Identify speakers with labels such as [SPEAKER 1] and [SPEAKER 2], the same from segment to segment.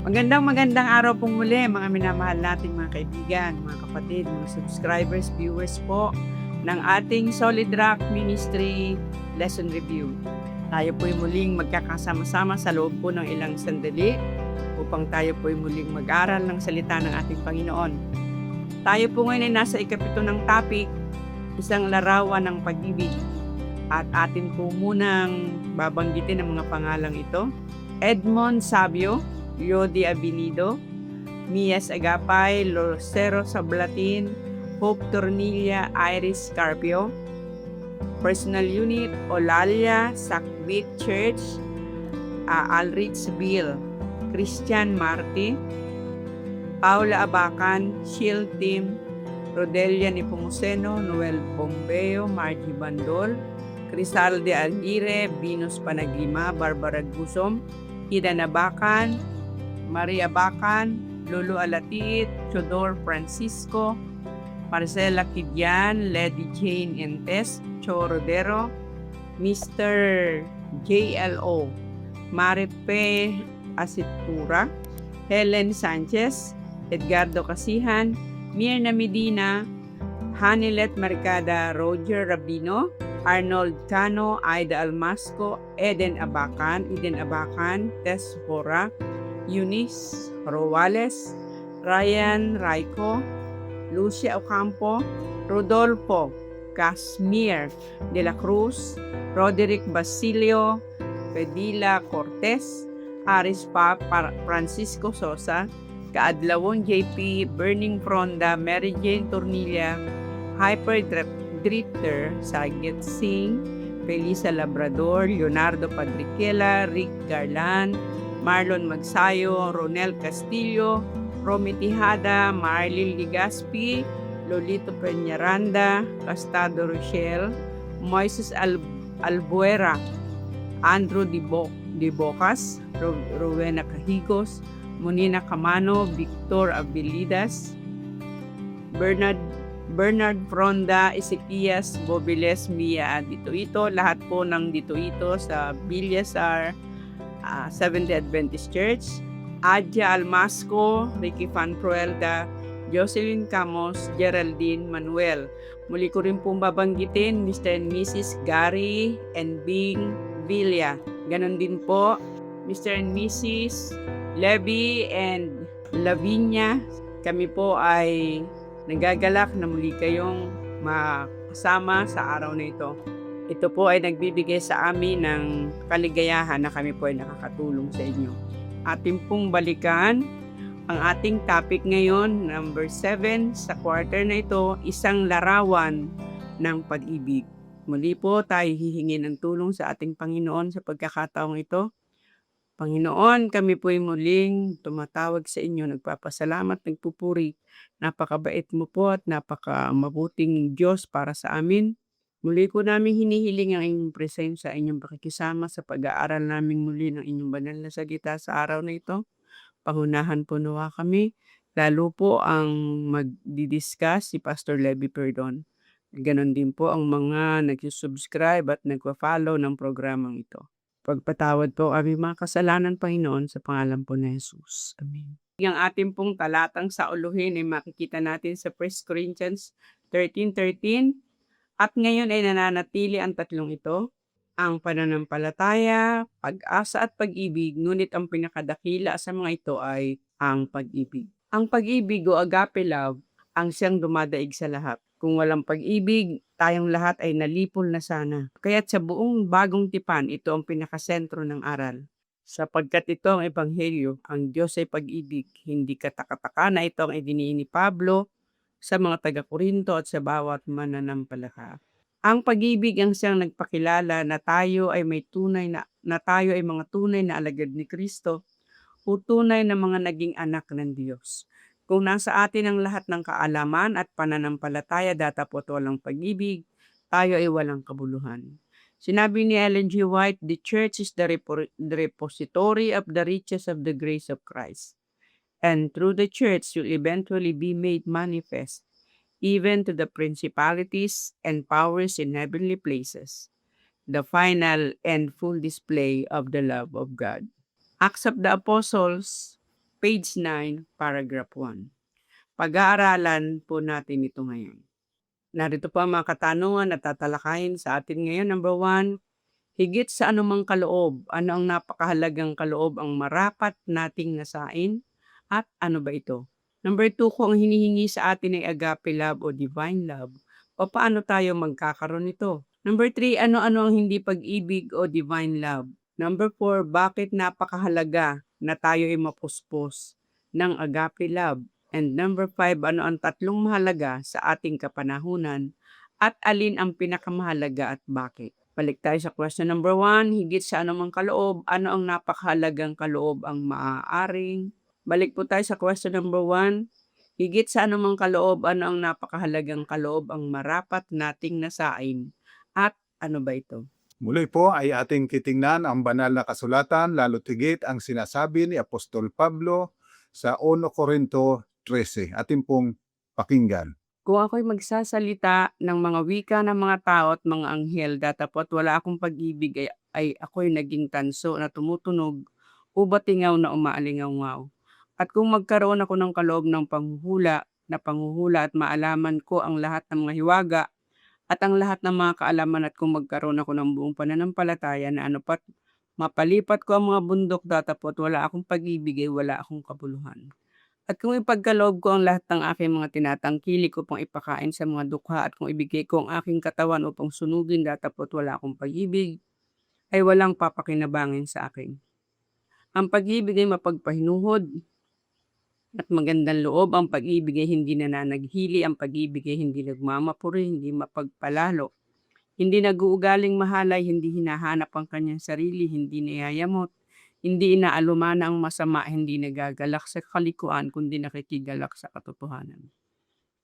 [SPEAKER 1] Magandang araw po muli mga minamahal nating mga kaibigan, mga kapatid, mga subscribers, viewers po ng ating Solid Rock Ministry Lesson Review. Tayo po'y muling magkakasama-sama sa loob po ng ilang sandali upang tayo po'y muling mag-aral ng salita ng ating Panginoon. Tayo po ngayon ay nasa ikapito ng topic, isang larawan ng pag-ibig. At atin po munang babanggitin ang mga pangalang ito. Edmond Sabio, Yodi Abinido, Mias Agapay, Lucero Sablatin, Hope Tornilla, Iris Carpio. Personal Unit, Olalia, Sakbit Church, Alrich Bill, Christian Marti, Paula Abacan, Shield Team, Rodelia Nepomuceno, Noel Bombeo, Margie Bandol, Crisalde Aguirre, Venus Panaglima, Barbara Gusom, Ida Nabacan, Maria Bacan, Lulu Alatit, Chodor Francisco, Marcela Kidyan, Lady Jane Entes, Cho Rodero, Mr. JLO, Maripe Asitura, Helen Sanchez, Edgardo Casihan, Mirna Medina, Hanilet Marcada, Roger Rabino, Arnold Cano, Aida Almasco, Eden Abacan, Tess Hora, Eunice Rowales, Ryan Raico, Lucia Ocampo, Rodolfo Casmier de la Cruz, Roderick Basilio, Pedila Cortez, Aris Francisco Sosa, Kaadlawon JP, Burning Fronda, Mary Jane Tornilla, Hyper Drifter, Saget Singh, Felisa Labrador, Leonardo Padriquela, Rick Garland, Marlon Magsayo, Ronel Castillo, Romy Tijada, Marlene Ligaspi, Lolito Peñaranda, Castado Rochelle, Moises Albuera, Andrew Dibocas, Rowena Cahigos, Monina Camano, Victor Abilidas, Bernard Fronda, Ezequias Bobiles, Mia Ditoito, lahat po ng Ditoito sa Villasar Seventh-day Adventist Church, Adja Almasco, Ricky Fan Proelda, Jocelyn Camos, Geraldine Manuel. Muli ko rin pong babanggitin Mr. and Mrs. Gary and Bing Villa. Ganon din po Mr. and Mrs. Levy and Lavinia. Kami po ay nagagalak na muli kayong makasama sa araw na ito. Ito po ay nagbibigay sa amin ng kaligayahan na kami po ay nakakatulong sa inyo. Ating pong balikan ang ating topic ngayon, number 7 sa quarter na ito, isang larawan ng pag-ibig. Muli po tayo hihingi ng tulong sa ating Panginoon sa pagkakataong ito. Panginoon, kami po ay muling tumatawag sa inyo, nagpapasalamat, nagpupuri. Napakabait mo po at napakamabuting Diyos para sa amin. Muli ko namin hinihiling ang inyong presensya, inyong pakikisama sa pag-aaral namin muli ng inyong banal na salita sa araw na ito. Pangunahan po nawa kami, lalo po ang magdi-discuss si Pastor Levy Perdon. Ganon din po ang mga nag-subscribe at nagpa-follow ng programang ito. Pagpatawad po kami mga kasalanan, Panginoon, sa pangalan po ni Jesus. Amen. Ang ating pong talatang sauluhin ay makikita natin sa 1 Corinthians 13:13. At ngayon ay nananatili ang tatlong ito, ang pananampalataya, pag-asa at pag-ibig, ngunit ang pinakadakila sa mga ito ay ang pag-ibig. Ang pag-ibig o agape love ang siyang dumadaig sa lahat. Kung walang pag-ibig, tayong lahat ay nalipol na sana. Kaya't sa buong bagong tipan, ito ang pinakasentro ng aral. Sapagkat ito ang ebanghelyo, ang Diyos ay pag-ibig, hindi katakataka na ito ang idiniin ni Pablo sa mga taga-Korinto at sa bawat mananampalataya. Ang pag-ibig ang siyang nagpakilala na tayo ay tayo ay mga tunay na alagad ni Kristo o tunay na mga naging anak ng Diyos. Kung nasa atin ang lahat ng kaalaman at pananampalataya datapot walang pag-ibig, tayo ay walang kabuluhan. Sinabi ni Ellen G. White, the church is the repository of the riches of the grace of Christ. And through the church will eventually be made manifest, even to the principalities and powers in heavenly places, the final and full display of the love of God. Acts of the Apostles page 9, paragraph 1. Pag-aaralan po natin ito ngayon. Narito po ang mga katanungan na tatalakayin sa atin ngayon. Number 1, higit sa anumang kaloob, ano ang napakahalagang kaloob ang marapat nating nasain? At ano ba ito? Number 2, kung ang hinihingi sa atin ay agape love o divine love, paano tayo magkakaroon nito? Number 3, ano-ano ang hindi pag-ibig o divine love? Number 4, bakit napakahalaga na tayo ay mapuspos ng agape love? And number 5, ano ang tatlong mahalaga sa ating kapanahunan at alin ang pinakamahalaga at bakit? Balik tayo sa question number 1, higit sa anumang kaloob, ano ang napakahalagang kaloob ang maaaring? Balik po tayo sa question number 1, higit sa anumang kaloob, ano ang napakahalagang kaloob ang marapat nating nasain? At ano ba ito?
[SPEAKER 2] Muli po ay ating titingnan ang banal na kasulatan, lalo tigit ang sinasabi ni Apostol Pablo sa 1 Corinto 13. Ating pong pakinggan.
[SPEAKER 1] Kung ako'y magsasalita ng mga wika ng mga tao at mga anghel, datapot wala akong pag-ibig ay ako'y naging tanso na tumutunog o batingaw na umaalingaw-ngaw. At kung magkaroon ako ng kaloob ng panghuhula at maalaman ko ang lahat ng mga hiwaga at ang lahat ng mga kaalaman, at kung magkaroon ako ng buong pananampalataya na anupat mapalipat ko ang mga bundok, datapot wala akong pag-ibig ay wala akong kabuluhan. At kung ipagkaloob ko ang lahat ng aking mga tinatangkilik upang ipakain sa mga dukha, at kung ibigay ko ang aking katawan upang sunugin, datapot wala akong pag-ibig, ay walang papakinabangin sa akin. Ang pag-ibig ay mapagpahinuhod at magandang loob. Ang pag-ibig ay hindi nananaghili. Ang pag-ibig ay hindi nagmamapuri, hindi mapagpalalo. Hindi nag-uugaling mahalay, hindi hinahanap ang kanyang sarili, hindi niyayamot. Hindi inaalumana ang masama, hindi nagagalak sa kalikuan, kundi nakikigalak sa katotohanan.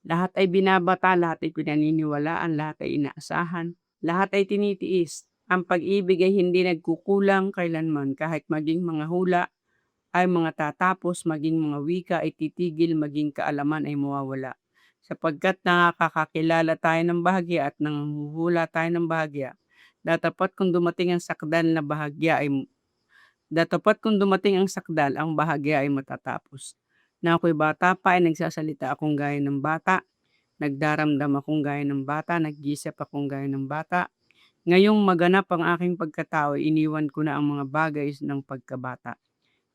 [SPEAKER 1] Lahat ay binabata, lahat ay pinaniniwalaan, lahat ay inaasahan, lahat ay tinitiis. Ang pag-ibig ay hindi nagkukulang kailanman, kahit maging mga hula ay mga tatapos, maging mga wika ay titigil, maging kaalaman ay mawawala. Sapagkat nakakakilala tayo ng bahagya at nanghuhula tayo ng bahagya, datapat kung dumating ang sakdal, ang bahagya ay matatapos. Na ako'y bata pa ay nagsasalita akong gaya ng bata, nagdaramdam akong gaya ng bata, nag-iisip akong gaya ng bata. Ngayong maganap ang aking pagkatao, iniwan ko na ang mga bagay ng pagkabata.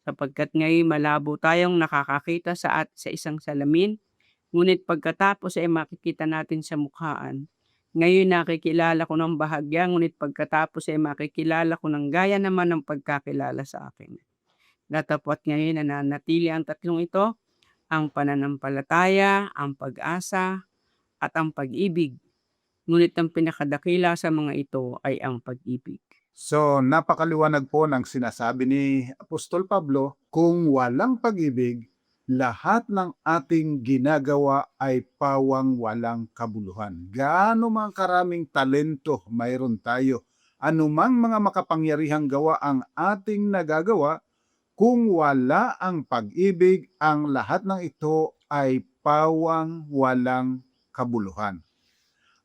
[SPEAKER 1] Sapagkat ngayon malabo tayong nakakakita sa isang salamin, ngunit pagkatapos ay makikita natin sa mukhaan. Ngayon nakikilala ko ng bahagya, ngunit pagkatapos ay makikilala ko ng gaya naman ng pagkakilala sa akin. Datapot ngayon nananatili ang tatlong ito, ang pananampalataya, ang pag-asa, at ang pag-ibig. Ngunit ang pinakadakila sa mga ito ay ang pag-ibig.
[SPEAKER 2] So, napakaliwanag po ng sinasabi ni Apostol Pablo, kung walang pag-ibig, lahat ng ating ginagawa ay pawang walang kabuluhan. Gaano mga karaming talento mayroon tayo, anumang mga makapangyarihang gawa ang ating nagagawa, kung wala ang pag-ibig, ang lahat ng ito ay pawang walang kabuluhan.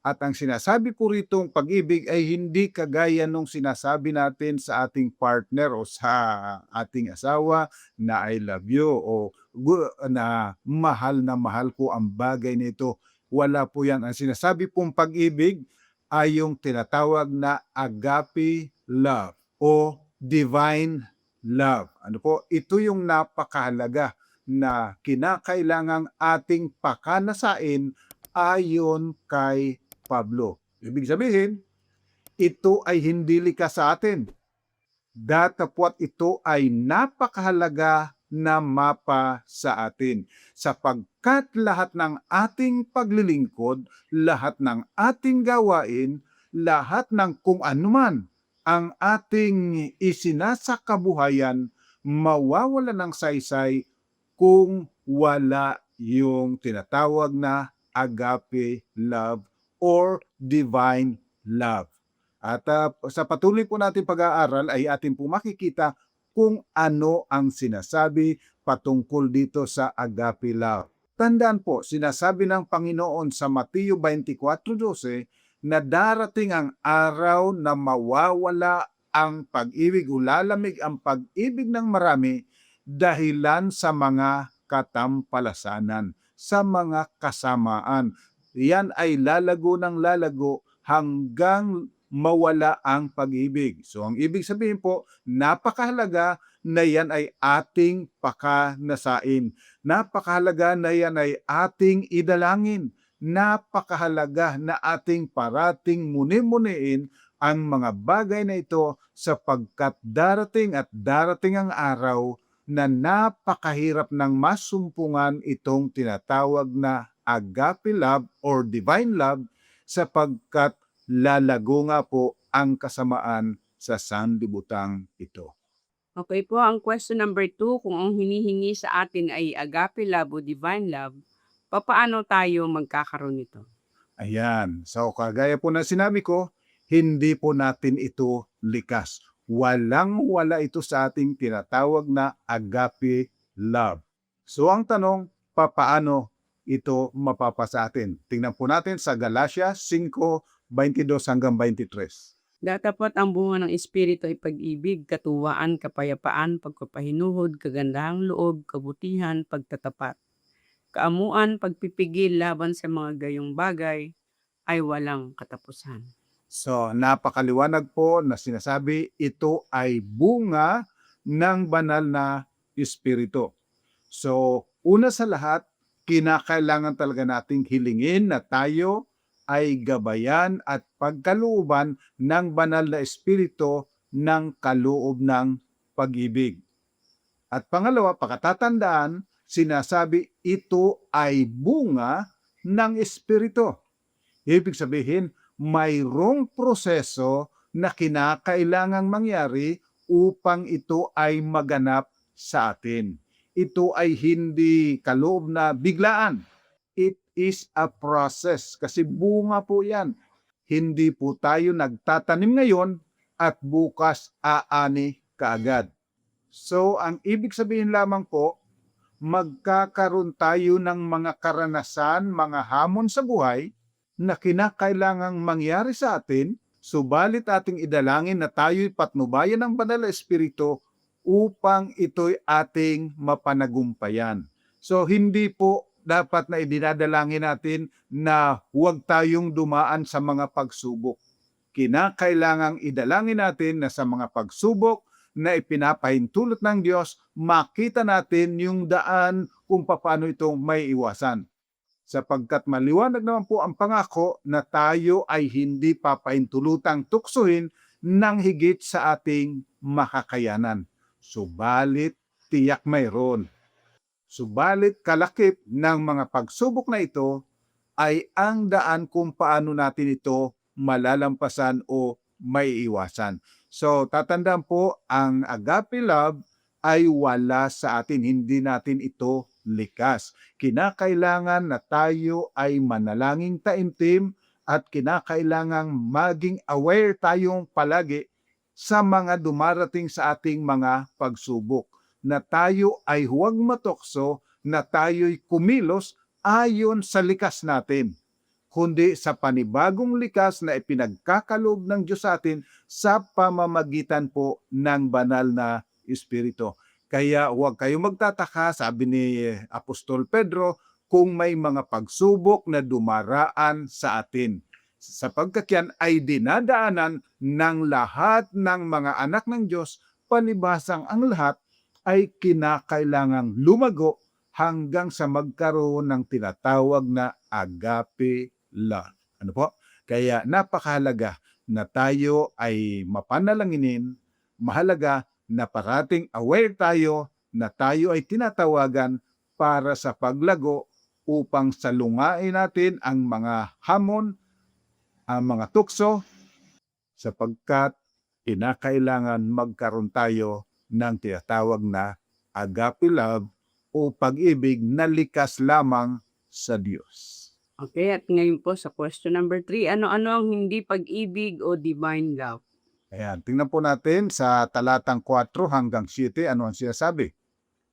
[SPEAKER 2] At ang sinasabi po ritong pag-ibig ay hindi kagaya nung sinasabi natin sa ating partner o sa ating asawa na I love you o na mahal ko ang bagay nito. Wala po yan. Ang sinasabi pong pag-ibig ay yung tinatawag na agape love o divine love. Ano po? Ito yung napakahalaga na kinakailangang ating pakanasain ayon kay Pablo. Ibig sabihin, ito ay hindi likas sa atin. Datapwat ito ay napakahalaga na mapa sa atin. Sapagkat lahat ng ating paglilingkod, lahat ng ating gawain, lahat ng kung anuman ang ating isinasakabuhayan, mawawala ng saysay kung wala yung tinatawag na agape love or divine love. At sa patuloy po natin pag-aaral ay atin po makikita kung ano ang sinasabi patungkol dito sa agape love. Tandaan po, sinasabi ng Panginoon sa Mateo 24:12 na darating ang araw na mawawala ang pag-ibig o lalamig ang pag-ibig ng marami, dahilan sa mga katampalasanan, sa mga kasamaan. Yan ay lalago ng lalago hanggang mawala ang pag-ibig. So ang ibig sabihin po, napakahalaga na yan ay ating pakanasain. Napakahalaga na yan ay ating idalangin. Napakahalaga na ating parating muni-muniin ang mga bagay na ito sapagkat darating at darating ang araw na napakahirap ng masumpungan itong tinatawag na agape love or divine love sapagkat lalago nga po ang kasamaan sa sanlibutan ito.
[SPEAKER 1] Okay po, ang question number 2, kung ang hinihingi sa atin ay agape love o divine love, papaano tayo magkakaroon nito?
[SPEAKER 2] Ayan. So, kagaya po na sinabi ko, hindi po natin ito likas. Walang-wala ito sa ating tinatawag na agape love. So, ang tanong, papaano ito mapapasa atin? Tingnan po natin sa Galatia 5:22 hanggang 23.
[SPEAKER 1] Datapat ang bunga ng Espiritu ay pag-ibig, katuwaan, kapayapaan, pagpapahinuhod, kagandahang loob, kabutihan, pagtatapat. Kaamuan, pagpipigil laban sa mga gayong bagay ay walang katapusan.
[SPEAKER 2] So, napakaliwanag po na sinasabi, ito ay bunga ng banal na Espiritu. So, una sa lahat, kinakailangan talaga nating hilingin na tayo ay gabayan at pagkalooban ng banal na Espiritu ng kaloob ng pag-ibig. At pangalawa, pakatatandaan, sinasabi ito ay bunga ng Espiritu. Ibig sabihin, mayroong proseso na kinakailangang mangyari upang ito ay maganap sa atin. Ito ay hindi kaloob na biglaan. It is a process kasi bunga po yan. Hindi po tayo nagtatanim ngayon at bukas aani kaagad. So, ang ibig sabihin lamang po, magkakaroon tayo ng mga karanasan, mga hamon sa buhay na kinakailangang mangyari sa atin, subalit ating idalangin na tayo'y patnubayan ng Banal na Espiritu upang ito'y ating mapanagumpayan. So, hindi po dapat na idinadalangin natin na huwag tayong dumaan sa mga pagsubok. Kinakailangang idalangin natin na sa mga pagsubok na ipinapahintulot ng Diyos, makita natin yung daan kung paano ito may iwasan. Sapagkat maliwanag naman po ang pangako na tayo ay hindi papahintulutang tuksohin ng higit sa ating makakayanan. Subalit tiyak mayroon. Subalit kalakip ng mga pagsubok na ito ay ang daan kung paano natin ito malalampasan o maiiwasan. So, tatandaan po, ang agape love ay wala sa atin. Hindi natin ito likas. Kinakailangan na tayo ay manalangin taimtim at kinakailangang maging aware tayong palagi sa mga dumarating sa ating mga pagsubok. Na tayo ay huwag matokso, na tayo'y kumilos ayon sa likas natin, kundi sa panibagong likas na ipinagkakaloob ng Diyos sa atin sa pamamagitan po ng banal na Espiritu. Kaya huwag kayong magtataka, sabi ni Apostol Pedro, kung may mga pagsubok na dumaraan sa atin. Sapagkat yan ay dinadaanan ng lahat ng mga anak ng Diyos, palibhasang ang lahat ay kinakailangang lumago hanggang sa magkaroon ng tinatawag na agape love. Ano po? Kaya napakahalaga na tayo ay mapanalanginin, mahalaga na parating aware tayo na tayo ay tinatawagan para sa paglago upang salungain natin ang mga hamon, ang mga tukso, sapagkat kinakailangan magkaroon tayo ng tinatawag na agape love o pag-ibig na likas lamang sa Diyos.
[SPEAKER 1] Okay, at ngayon po sa question number 3, ano-ano ang hindi pag-ibig o divine love?
[SPEAKER 2] Ayan, tingnan po natin sa talatang 4 hanggang 7, ano ang sinasabi?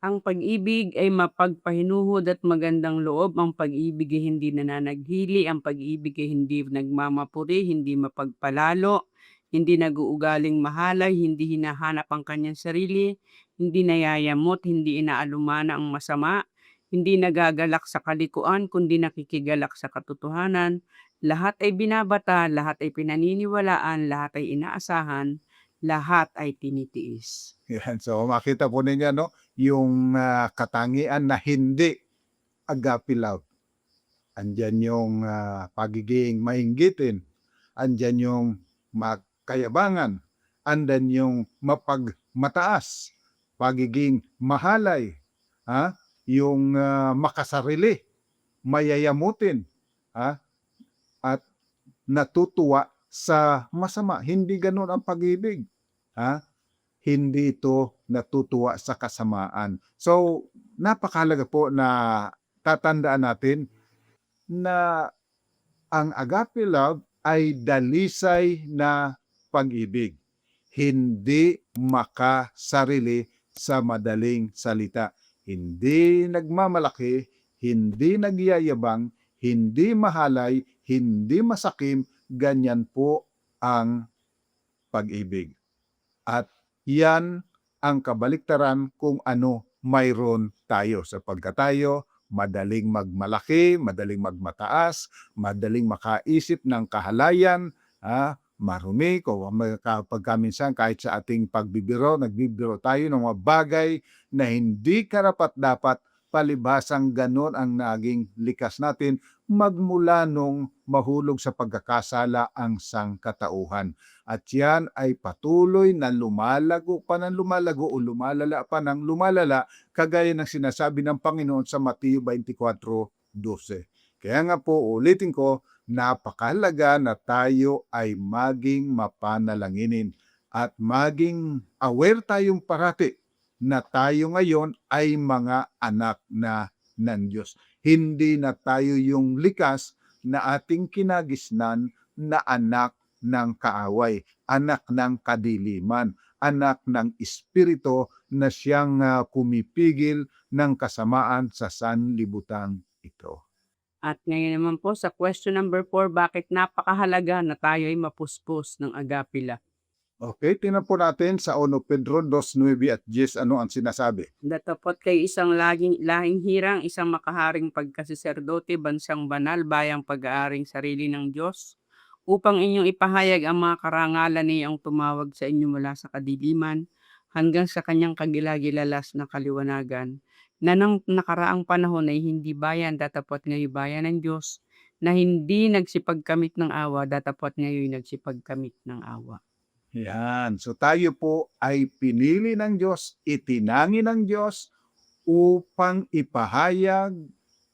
[SPEAKER 1] Ang pag-ibig ay mapagpahinuhod at magandang loob. Ang pag-ibig ay hindi nananaghili. Ang pag-ibig ay hindi nagmamapuri, hindi mapagpalalo, hindi nag-uugaling mahalay, hindi hinahanap ang kanyang sarili, hindi nayayamot, hindi inaalumana ang masama, hindi nagagalak sa kalikuan, kundi nakikigalak sa katotohanan. Lahat ay binabata, lahat ay pinaniniwalaan, lahat ay inaasahan, lahat ay tinitiis.
[SPEAKER 2] Yan. So makita po ninyo, no, yung katangian na hindi agape love. Andiyan yung pagiging mainggitin, andiyan yung makayabangan, andiyan yung mapagmataas, pagiging mahalay, yung makasarili, mayayamutin, at natutuwa sa masama. Hindi ganun ang pag-ibig. Hindi ito natutuwa sa kasamaan. So, napakahalaga po na tatandaan natin na ang agape love ay dalisay na pag-ibig. Hindi makasarili sa madaling salita. Hindi nagmamalaki, hindi nagyayabang, hindi mahalay, hindi masakim. Ganyan po ang pag-ibig. At yan ang kabaliktaran kung ano mayroon tayo, sapagkat tayo madaling magmalaki, madaling magmataas, madaling makaisip ng kahalayan, marumi, kapag minsan kahit sa ating pagbibiro, nagbibiro tayo ng mga bagay na hindi karapat-dapat, palibhasang ganon ang naging likas natin magmula nung mahulog sa pagkakasala ang sangkatauhan. At yan ay patuloy na lumalago pa ng lumalago o lumalala pa ng lumalala, kagaya ng sinasabi ng Panginoon sa Mateo 24:12. Kaya nga po, ulitin ko, napakahalaga na tayo ay maging mapanalanginin at maging aware tayong parati na tayo ngayon ay mga anak na ng Diyos. Hindi na tayo yung likas na ating kinagisnan na anak ng kaaway, anak ng kadiliman, anak ng espiritu na siyang pumipigil ng kasamaan sa sanlibutan ito.
[SPEAKER 1] At ngayon naman po sa question number 4, bakit napakahalaga na tayo ay mapuspos ng agape love?
[SPEAKER 2] Okay, tingnan po natin sa 1 Pedro 2:9 at 10, ano ang sinasabi.
[SPEAKER 1] Datapot kay isang lahing hirang, isang makaharing pagkasiserdote, bansang banal, bayang pag-aaring sarili ng Diyos, upang inyong ipahayag ang mga karangalan niyang tumawag sa inyo mula sa kadiliman hanggang sa kanyang kagilagilalas na kaliwanagan, na nang nakaraang panahon ay hindi bayan, datapot ngayon bayan ng Diyos, na hindi nagsipagkamit ng awa, datapot ngayon nagsipagkamit ng awa.
[SPEAKER 2] Yan. So tayo po ay pinili ng Diyos, itinangi ng Diyos upang ipahayag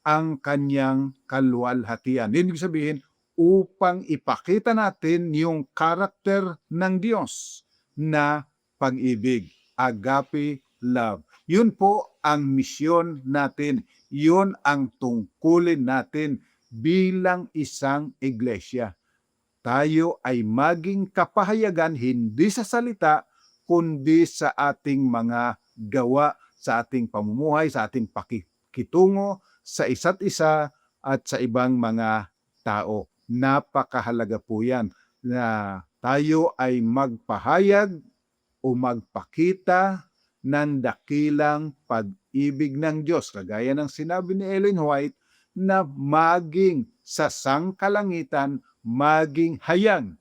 [SPEAKER 2] ang kanyang kaluwalhatian. Ibig sabihin, upang ipakita natin yung karakter ng Diyos na pag-ibig, agape love. Yun po ang misyon natin. Yun ang tungkulin natin bilang isang iglesia. Tayo ay maging kapahayagan hindi sa salita, kundi sa ating mga gawa, sa ating pamumuhay, sa ating pakikitungo sa isa't isa at sa ibang mga tao. Napakahalaga po yan na tayo ay magpahayag o magpakita ng dakilang pag-ibig ng Diyos. Kagaya ng sinabi ni Ellen White, na maging sa sangkalangitan, maging hayag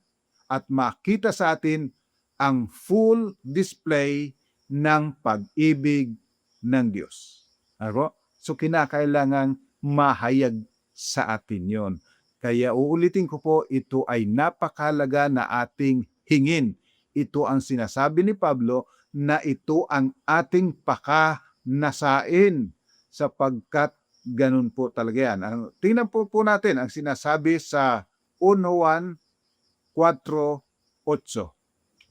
[SPEAKER 2] at makita sa atin ang full display ng pag-ibig ng Diyos. So kinakailangan mahayag sa atin yon. Kaya uulitin ko po, ito ay napakahalaga na ating hingin. Ito ang sinasabi ni Pablo na ito ang ating pakanasain, sapagkat ganun po talaga yan. Tingnan po natin ang sinasabi sa 1 Juan 4:8.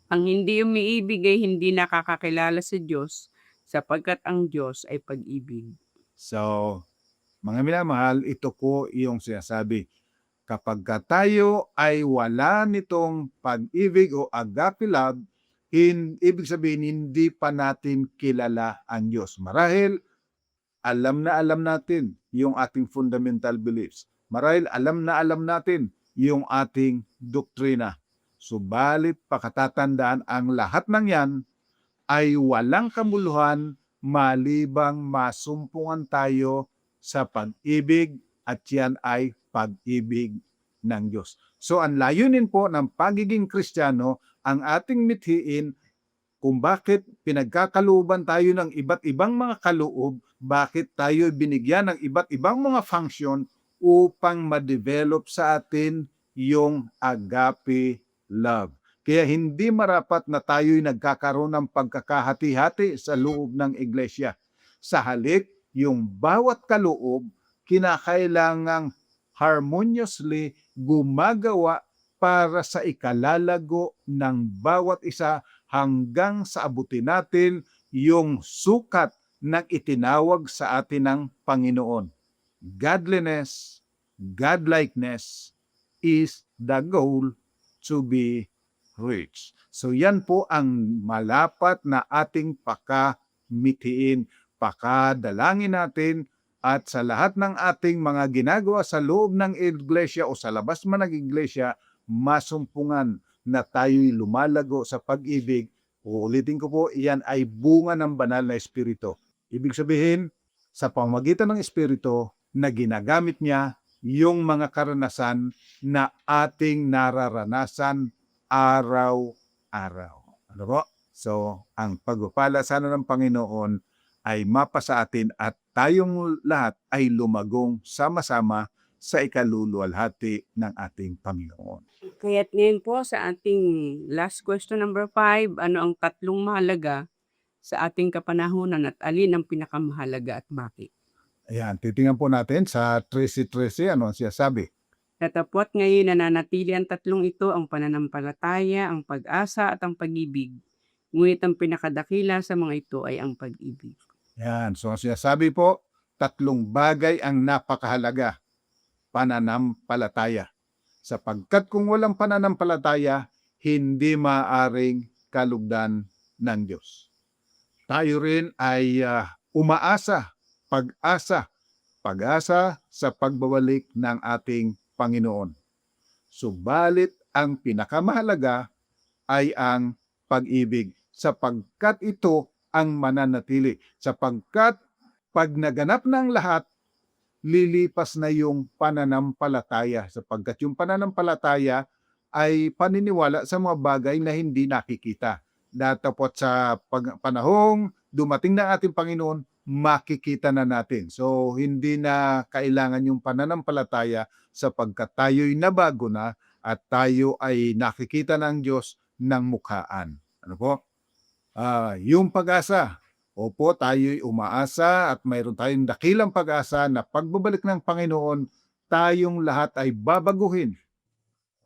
[SPEAKER 1] Ang hindi umiibig ay hindi nakakakilala sa Diyos, sapagkat ang Diyos ay pag-ibig.
[SPEAKER 2] So, mga minamahal, ito po yung sinasabi. Kapag tayo ay wala nitong pag-ibig o agape love, ibig sabihin hindi pa natin kilala ang Diyos. Marahil alam na alam natin yung ating fundamental beliefs. Marahil alam na alam natin yung ating doktrina. Subalit pakatatandaan ang lahat ng yan ay walang kamuluhan malibang masumpungan tayo sa pag-ibig at yan ay pag-ibig ng Diyos. So ang layunin po ng pagiging Kristiyano, ang ating mithiin kung bakit pinagkakalooban tayo ng iba't ibang mga kaloob, bakit tayo binigyan ng iba't ibang mga function upang ma-develop sa atin yung agape love. Kaya hindi marapat na tayo'y nagkakaroon ng pagkakahati-hati sa loob ng iglesia. Sa halip, yung bawat kaloob, kinakailangang harmoniously gumagawa para sa ikalalago ng bawat isa hanggang sa abutin natin yung sukat ng itinawag sa atin ng Panginoon. Godliness, godlikeness is the goal to be reached. So yan po ang malapat na ating pakamitiin, pakadalangin natin at sa lahat ng ating mga ginagawa sa loob ng iglesia o sa labas man ng iglesia, masumpungan na tayo'y lumalago sa pag-ibig. Uulitin ko po, iyan ay bunga ng banal na Espiritu. Ibig sabihin, sa pamamagitan ng Espiritu na ginagamit niya yung mga karanasan na ating nararanasan araw-araw. Ano po? So, ang pagpapala sana ng Panginoon ay mapasa atin at tayong lahat ay lumagong sama-sama sa ikaluluwalhati ng ating Panginoon.
[SPEAKER 1] Kaya't ngayon po sa ating last question number 5, ano ang tatlong mahalaga sa ating kapanahunan at alin ang pinakamahalaga at bakit?
[SPEAKER 2] Ayan, titingnan po natin sa 13:13, ano ang sinasabi?
[SPEAKER 1] Datapwat ngayon nananatili ang tatlong ito, ang pananampalataya, ang pag-asa at ang pag-ibig. Ngunit ang pinakadakila sa mga ito ay ang pag-ibig.
[SPEAKER 2] Yan. So, ang sinasabi po, tatlong bagay ang napakahalaga. Pananampalataya. Sapagkat kung walang pananampalataya, hindi maaring kalugdan ng Diyos. Tayo rin ay umaasa, pag-asa sa pagbabalik ng ating Panginoon. Subalit ang pinakamahalaga ay ang pag-ibig, sapagkat ito ang mananatili. Sapagkat pag naganap ng lahat, lilipas na yung pananampalataya. Sapagkat yung pananampalataya ay paniniwala sa mga bagay na hindi nakikita. Datapot sa panahong dumating na ating Panginoon, makikita na natin. So, hindi na kailangan yung pananampalataya sapagkat tayo'y nabago na at tayo ay nakikita ng Diyos ng mukhaan. Ano po? Yung pag-asa. Opo, tayo'y umaasa at mayroon tayong dakilang pag-asa na pagbabalik ng Panginoon, tayong lahat ay babaguhin.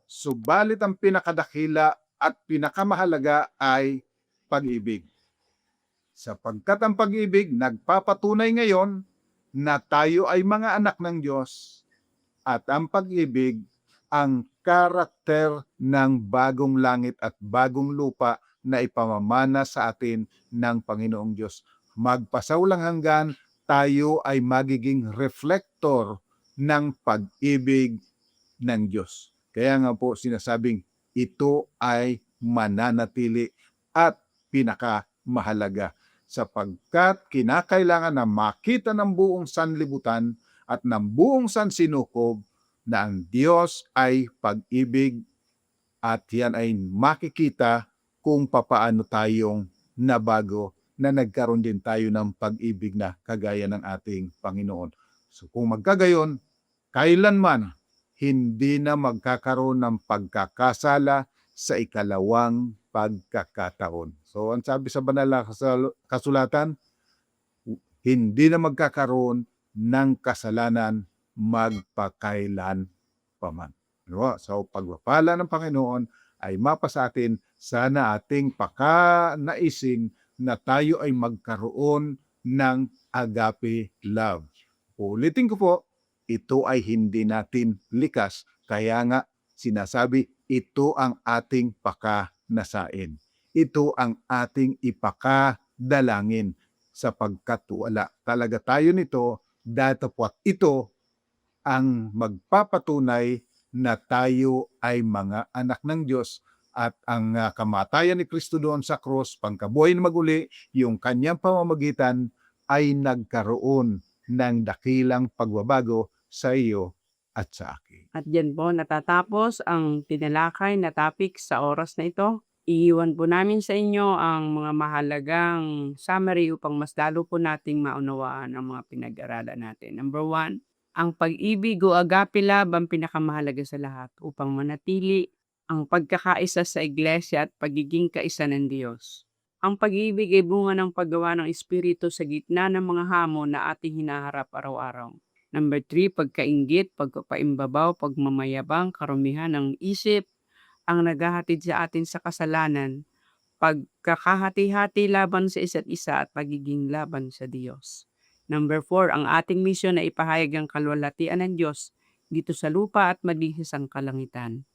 [SPEAKER 2] Subalit ang pinakadakila at pinakamahalaga ay pag-ibig. Sapagkat ang pag-ibig nagpapatunay ngayon na tayo ay mga anak ng Diyos at ang pag-ibig ang karakter ng bagong langit at bagong lupa na ipamamana sa atin ng Panginoong Diyos. Magpasaulang hanggan, tayo ay magiging reflector ng pag-ibig ng Diyos. Kaya nga po sinasabing ito ay mananatili at pinakamahalaga sapagkat kinakailangan na makita ng buong sanlibutan at ng buong sansinukob na ang Diyos ay pag-ibig at yan ay makikita kung papaano tayong nabago na nagkaroon din tayo ng pag-ibig na kagaya ng ating Panginoon. So kung magkagayon, kailanman hindi na magkakaroon ng pagkakasala sa ikalawang pagkakataon. So ang sabi sa banal na kasulatan, hindi na magkakaroon ng kasalanan magpakailan paman. So pagpapala ng Panginoon ay mapasa atin, sana ating pakanaising na tayo ay magkaroon ng agape love. Ulitin ko po, ito ay hindi natin likas, kaya nga sinasabi, ito ang ating pakanasain. Ito ang ating ipakadalangin sapagkat wala talaga tayo nito, datapwat ito ang magpapatunay na tayo ay mga anak ng Diyos At ang kamatayan ni Kristo doon sa cross, pangkabuhay na maguli, yung kanyang pamamagitan ay nagkaroon ng dakilang pagbabago sa iyo at sa akin.
[SPEAKER 1] At diyan po natatapos ang tinalakay na topic sa oras na ito. Iiwan po namin sa inyo ang mga mahalagang summary upang mas lalo po nating maunawaan ang mga pinag-aralan natin. Number 1, ang pag-ibig o agape love ang pinakamahalaga sa lahat upang manatili ang pagkakaisa sa iglesia at pagiging kaisa ng Diyos. Ang pag-ibig ay bunga ng paggawa ng Espiritu sa gitna ng mga hamon na ating hinaharap araw-araw. Number 3, pagkainggit, pagpapaimbabaw, pagmamayabang, karumihan ng isip, ang naghahatid sa atin sa kasalanan, pagkakahati-hati laban sa isa't isa at pagiging laban sa Diyos. Number 4, ang ating misyon na ipahayag ang kalwalhatian ng Diyos dito sa lupa at malihis ang kalangitan.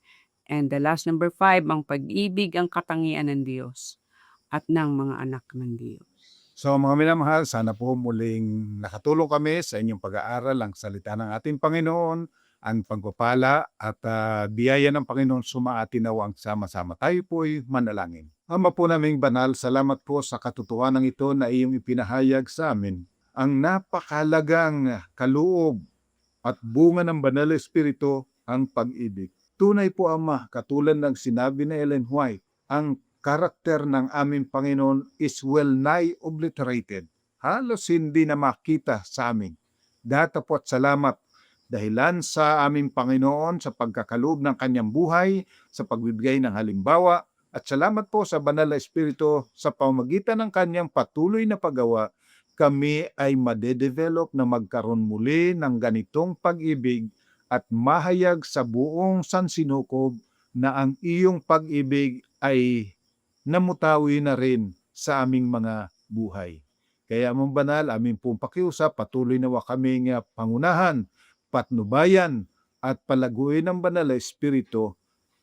[SPEAKER 1] And the last number 5, ang pag-ibig ang katangian ng Diyos at ng mga anak ng Diyos.
[SPEAKER 2] So mga minamahal, sana po muling nakatulong kami sa inyong pag-aaral ang salita ng ating Panginoon, ang pagpapala at biyaya ng Panginoon sumaatinaw ang sama-sama. Tayo po'y manalangin. Ama po naming banal, salamat po sa katotohanan ito na iyong ipinahayag sa amin. Ang napakalagang kaloob at bunga ng banal na Espiritu, ang pag-ibig. Tunay po Ama, katulad ng sinabi ni Ellen White, ang karakter ng aming Panginoon is well-nigh obliterated. Halos hindi na makita sa amin. Datapot salamat dahilan sa aming Panginoon sa pagkakaloob ng kanyang buhay, sa pagbibigay ng halimbawa, at salamat po sa banal na Espiritu sa pamamagitan ng kanyang patuloy na paggawa, kami ay madedevelop na magkaroon muli ng ganitong pag-ibig at mahayag sa buong sansinukob na ang iyong pag-ibig ay namutawi na rin sa aming mga buhay. Kaya among banal, aming pong pakiusap, patuloy nawa kaming pangunahan, patnubayan at palaguin ng banal na Espiritu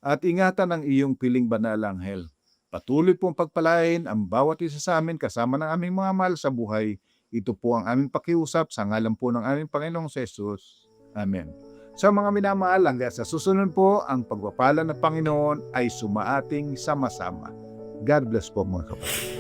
[SPEAKER 2] at ingatan ang iyong piling banal anghel. Patuloy pong pagpalain ang bawat isa sa amin kasama ng aming mga mahal sa buhay. Ito po ang aming pakiusap sa ngalan po ng aming Panginoong Jesus. Amen. Sa mga minamahal, hanggang sa susunod po, ang pagpapala ng Panginoon ay sumaating sama-sama. God bless po mga kapatid.